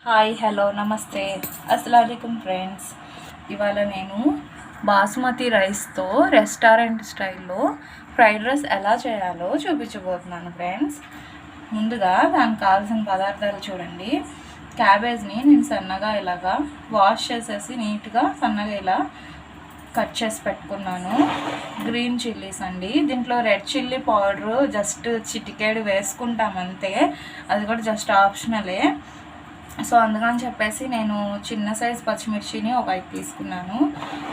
Hi hello నమస్తే అస్సలాముఅలైకుం friends. ఇవాళ నేను బాస్మతి రైస్తో రెస్టారెంట్ స్టైల్లో ఫ్రైడ్ రైస్ ఎలా చేయాలో చూపించబోతున్నాను ఫ్రెండ్స్. ముందుగా దానికి కావాల్సిన పదార్థాలు చూడండి. క్యాబేజ్ని నేను సన్నగా ఇలాగా వాష్ చేసేసి నీట్గా సన్నగా ఇలా కట్ చేసి పెట్టుకున్నాను. గ్రీన్ చిల్లీస్ అండి, దీంట్లో రెడ్ చిల్లీ పౌడరు జస్ట్ చిటికేడు వేసుకుంటాం అంతే, అది కూడా జస్ట్ ఆప్షనలే. సో అందుకని చెప్పేసి నేను చిన్న సైజ్ పచ్చిమిర్చిని ఒక 5 తీసుకున్నాను.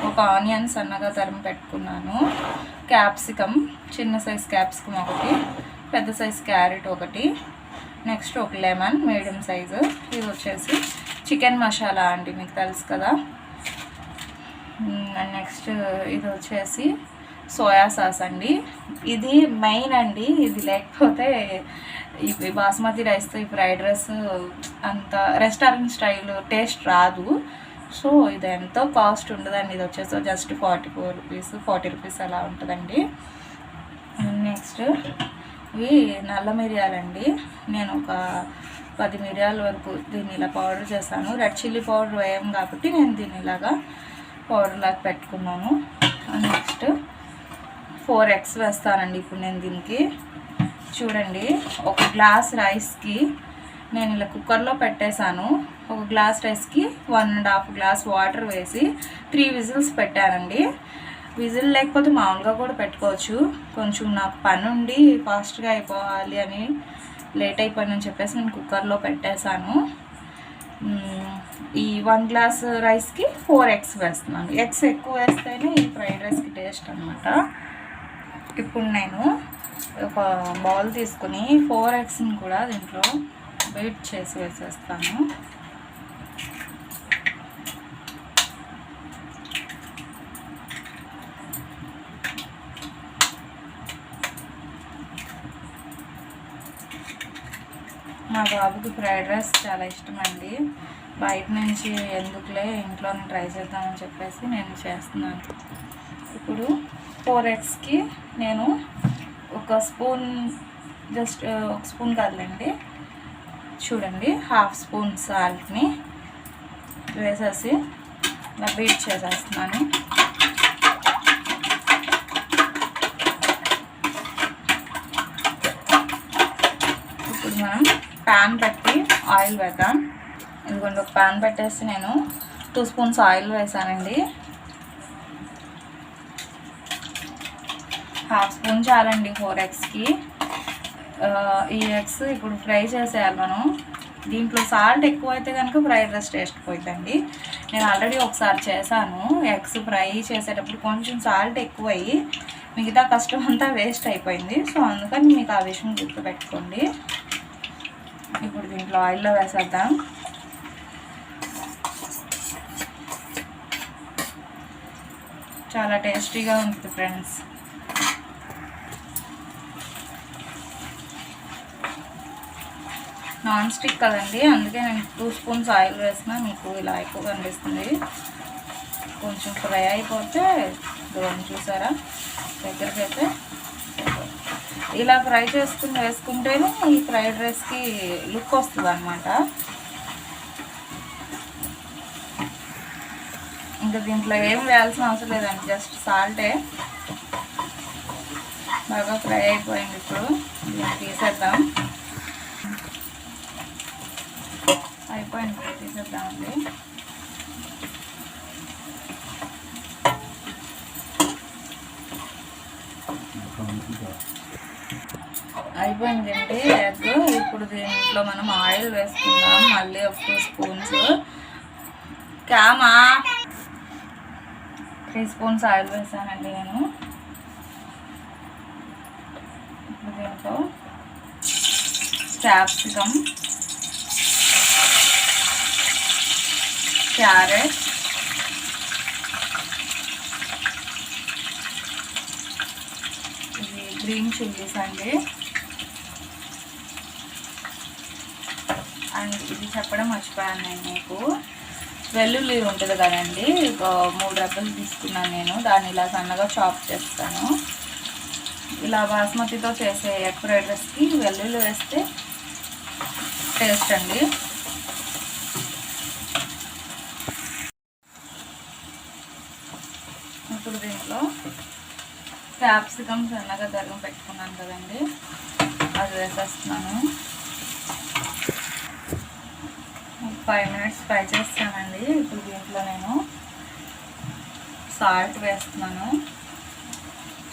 ఒక ఆనియన్ సన్నగా తరిమి పెట్టుకున్నాను. క్యాప్సికమ్, చిన్న సైజ్ క్యాప్సికమ్ ఒకటి, పెద్ద సైజ్ క్యారెట్ ఒకటి, నెక్స్ట్ ఒక లెమన్ మీడియం సైజు. ఇది వచ్చేసి చికెన్ మసాలా అండి, మీకు తెలుసు కదా. నెక్స్ట్ ఇది వచ్చేసి సోయా సాస్ అండి, ఇది మెయిన్ అండి. ఇది లేకపోతే ఈ బాస్మతి రైస్తో ఈ ఫ్రైడ్ రైస్ అంత రెస్టారెంట్ స్టైల్ టేస్ట్ రాదు. సో ఇది ఎంతో కాస్ట్ ఉండదండి. ఇది వచ్చేసి జస్ట్ 44 రూపీస్ 40 రూపీస్ అలా ఉంటుందండి. నెక్స్ట్ ఇవి నల్ల మిరియాలండి, నేను ఒక 10 మిరియాల వరకు దీన్ని ఇలా పౌడర్ చేశాను. రెడ్ చిల్లీ పౌడర్ వేయం కాబట్టి నేను దీన్ని ఇలాగా పౌడర్ లాగా పెట్టుకున్నాను. నెక్స్ట్ 4 eggs వేస్తానండి ఇప్పుడు నేను దీనికి. చూడండి, ఒక గ్లాస్ రైస్కి నేను ఇలా కుక్కర్లో పెట్టేశాను. ఒక గ్లాస్ రైస్కి 1.5 గ్లాస్ వాటర్ వేసి 3 విజిల్స్ పెట్టానండి. విజిల్ లేకపోతే మామూలుగా కూడా పెట్టుకోవచ్చు. కొంచెం నాకు పని ఉండి ఫాస్ట్గా అయిపోవాలి అని లేట్ అయిపోయిందని చెప్పేసి నేను కుక్కర్లో పెట్టేశాను. ఈ 1 గ్లాస్ రైస్కి 4 eggs వేస్తున్నాను. ఎగ్స్ ఎక్కువ వేస్తేనే ఈ ఫ్రైడ్ రైస్కి టేస్ట్ అనమాట. ఇప్పుడు నేను ఒక బౌల్ తీసుకుని 4 eggsని కూడా దీంట్లో బీట్ చేసి వేసేస్తాను. మా బాబుకి ఫ్రైడ్ రైస్ చాలా ఇష్టం అండి. బయట నుంచి ఎందుకులే ఇంట్లోనే ట్రై చేద్దామని చెప్పేసి నేను చేస్తున్నాను. ఇప్పుడు 4 eggsకి నేను ఒక స్పూన్, జస్ట్ ఒక స్పూన్ కాదులేండి, చూడండి, 1/2 స్పూన్ సాల్ట్ని వేసేసి ఇలా బీట్ చేసేస్తున్నాను. ఇప్పుడు మనం ప్యాన్ పెట్టి ఆయిల్ వేద్దాం. ఎందుకంటే ఒక ప్యాన్ పెట్టేసి నేను 2 స్పూన్స్ ఆయిల్ వేసానండి. 1/2 స్పూన్ చాలండి 4 eggsకి. ఈ ఎగ్స్ ఇప్పుడు ఫ్రై చేసేయాలి మనం. దీంట్లో సాల్ట్ ఎక్కువ అయితే కనుక ఫ్రైడ్ రైస్ టేస్ట్ పోయిందండి. నేను ఆల్రెడీ ఒకసారి చేశాను, ఎగ్స్ ఫ్రై చేసేటప్పుడు కొంచెం సాల్ట్ ఎక్కువ అయ్యి మిగతా కష్టం అంతా వేస్ట్ అయిపోయింది. సో అందుకని మీకు ఆ విషయం గుర్తుపెట్టుకోండి. ఇప్పుడు దీంట్లో ఆయిల్లో వేసేద్దాం. చాలా టేస్టీగా ఉంటుంది ఫ్రెండ్స్. నాన్ స్టిక్ కదండి, అందుకే నేను 2 స్పూన్స్ ఆయిల్ వేసినా మీకు ఇలా ఎక్కువ కనిపిస్తుంది. కొంచెం ఫ్రై అయిపోతే దూరం చూసారా దగ్గరికి అయితే ఇలా ఫ్రై చేసుకుని వేసుకుంటేనే ఈ ఫ్రైడ్ రైస్కి లుక్ వస్తుంది అనమాట. ఇంకా దీంట్లో ఏం వేయాల్సిన అవసరం లేదండి, జస్ట్ సాల్టే. బాగా ఫ్రై అయిపోయింది. ఇప్పుడు తీసేద్దాం. అయిపోయింది, తీసేద్దామండి. అయిపోయిందండి ఎగ్. ఇప్పుడు దీంట్లో మనం ఆయిల్ వేసుకుందాం. మళ్ళీ ఒక 2 స్పూన్స్, 3 స్పూన్స్ ఆయిల్ వేసానండి నేను. ఇప్పుడు దీంట్లో క్యాప్సికమ్, క్యారెట్, ఇది గ్రీన్ చిల్లీస్ అండి. అండ్ ఇది చెప్పడం మర్చిపోయాను నేను మీకు, వెల్లుల్లి ఉంటుంది కదండి, ఒక 3 రెబ్బలు తీసుకున్నాను నేను. దాన్ని ఇలా సన్నగా చాప్ చేస్తాను. ఇలా బాస్మతితో చేసే ఎగ్ ఫ్రైడ్ రైస్కి వెల్లుల్లి వేస్తే టేస్ట్ అండి. క్యాప్సికమ్ సన్నగా తరిగి పెట్టుకున్నాను కదండి, అది వేసేస్తున్నాను. 5 minutes ఫ్రై చేస్తానండి. ఇప్పుడు దీంట్లో నేను సాల్ట్ వేస్తున్నాను.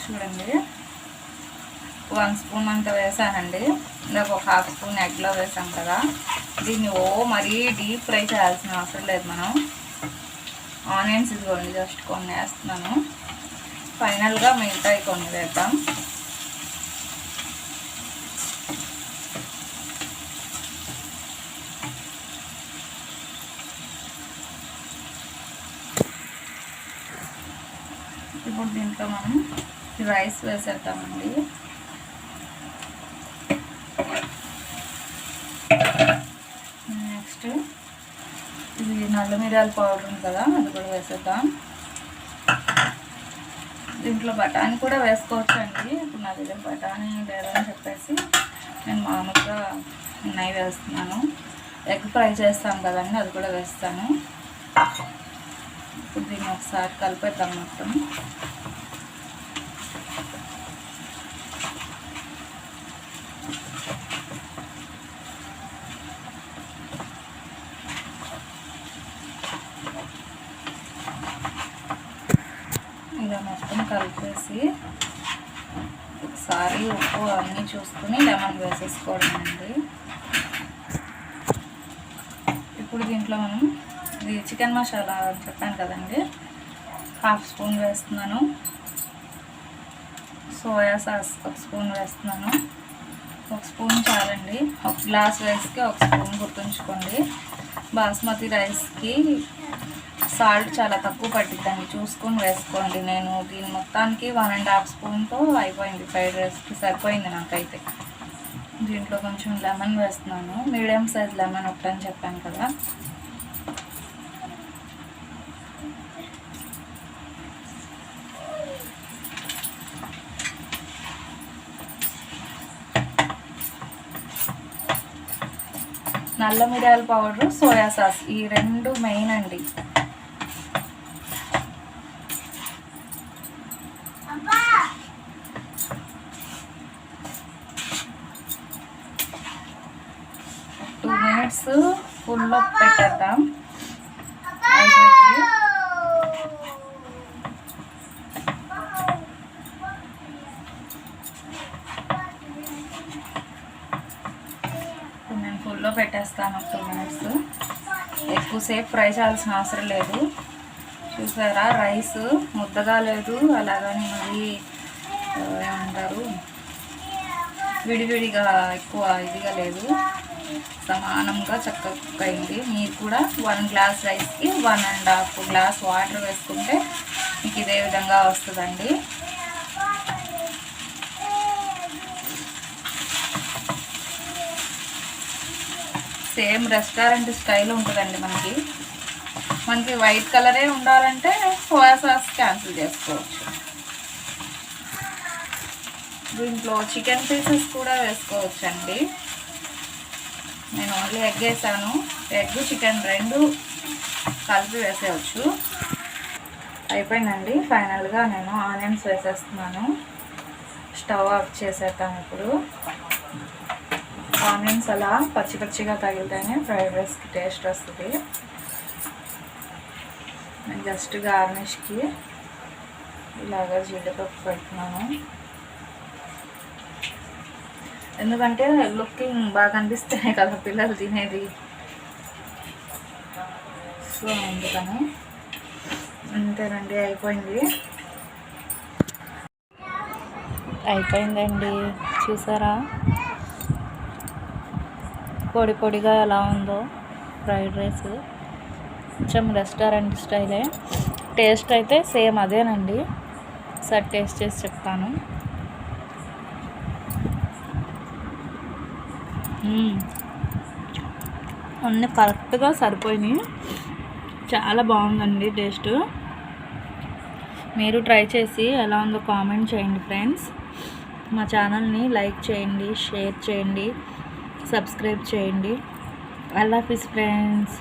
చూడండి, 1 స్పూన్ అంత వేసానండి. ఇందాక ఒక 1/2 స్పూన్ ఎగ్లో వేసాం కదా, దీన్ని మరీ డీప్ ఫ్రై చేయాల్సిన అవసరం లేదు. మనం ఆనియన్స్ ఇదిగోండి జస్ట్ కొన్ని వేస్తున్నాను. ఫైనల్గా మిగతాయి కొన్ని వేద్దాం. ఇప్పుడు దీంట్లో మనం రైస్ వేసేద్దామండి. నెక్స్ట్ ఇది నల్ల మిరియాల పౌడర్ ఉంది కదా, అది కూడా వేసేద్దాం. దీంట్లో బఠానీ కూడా వేసుకోవచ్చు అండి. ఇప్పుడు నా దగ్గర బఠానీ లేదని చెప్పేసి నేను మామూలుగా నెయ్యి వేస్తున్నాను. ఎగ్ ఫ్రై చేస్తాం కదండి, అది కూడా వేస్తాను. ఇప్పుడు దీన్ని ఒకసారి కలిపేద్దాం మొత్తం. ఇలా మొత్తం కలిపేసి ఒకసారి ఉప్పు అన్నీ చూసుకుని లెమన్ వేసేసుకోవడం అండి. ఇప్పుడు దీంట్లో మనం ఇది చికెన్ మసాలా అని చెప్పాను కదండి, 1/2 స్పూన్ వేస్తున్నాను. సోయా సాస్ 1 స్పూన్ వేస్తున్నాను. 1 స్పూన్ చాలండి. 1 గ్లాస్ రైస్కి 1 స్పూన్ గుర్తుంచుకోండి. బాస్మతి రైస్కి సాల్ట్ చాలా తక్కువ పట్టిద్దండి, చూసుకొని వేసుకోండి. నేను దీని మొత్తానికి 1.5 స్పూన్తో అయిపోయింది. ఫ్రైడ్ రైస్కి సరిపోయింది నాకైతే. దీంట్లో కొంచెం లెమన్ వేస్తున్నాను. మీడియం సైజ్ లెమన్ ఒకటని చెప్పాను కదా. నల్ల మిరియాల పౌడరు, సోయా సాస్, ఈ 2 మెయిన్ అండి. ఫుల్లో పెట్టేద్దాం. అయిపోయింది. నేను ఫుల్లో పెట్టేస్తాను 2 minutes. ఎక్కువసేపు ఫ్రై చేయాల్సిన అవసరం లేదు. చూసారా, రైస్ ముద్దగా లేదు, అలాగని మరి ఏమంటారు విడివిడిగా ఎక్కువ ఇదిగా లేదు, సమానంగా చక్కగా కుక్ అయింది. మీరు కూడా 1 గ్లాస్ రైస్కి 1.5 గ్లాస్ వాటర్ వేసుకుంటే మీకు ఇదే విధంగా వస్తుందండి. సేమ్ రెస్టారెంట్ స్టైల్ ఉంటుందండి. మనకి వైట్ కలరే ఉండాలంటే సోయా సాస్ క్యాన్సిల్ చేసుకోవచ్చు. దీంట్లో చికెన్ పీసెస్ కూడా వేసుకోవచ్చు అండి. నేను ఓన్లీ ఎగ్ వేసాను. ఎగ్ చికెన్ 2 కలిపి వేసేయచ్చు. అయిపోయిందండి. ఫైనల్గా నేను ఆనియన్స్ వేసేస్తున్నాను. స్టవ్ ఆఫ్ చేసేద్దాం. ఇప్పుడు ఆనియన్స్ అలా పచ్చి పచ్చిగా తగిలితేనే ఫ్రైడ్ రైస్కి టేస్ట్ వస్తుంది. నేను జస్ట్ గార్నిష్కి ఇలాగా జీడిపప్పు పెడుతున్నాను, ఎందుకంటే లుకింగ్ బాగా అనిపిస్తేనే కదా పిల్లలు తినేది. సో అందుకని అంతేనండి. అయిపోయిందండి. చూసారా పొడి పొడిగా ఎలా ఉందో ఫ్రైడ్ రైస్. కొంచెం రెస్టారెంట్ స్టైలే. టేస్ట్ అయితే సేమ్ అదేనండి. ఒకసారి టేస్ట్ చేసి చెప్తాను. అన్నీ కరెక్ట్గా సరిపోయినాయి. చాలా బాగుందండి టేస్ట్. మీరు ట్రై చేసి ఎలా ఉందో కామెంట్ చేయండి ఫ్రెండ్స్. మా ఛానల్ని లైక్ చేయండి, షేర్ చేయండి, సబ్స్క్రైబ్ చేయండి. అల్లా హాఫిజ్ ఫ్రెండ్స్.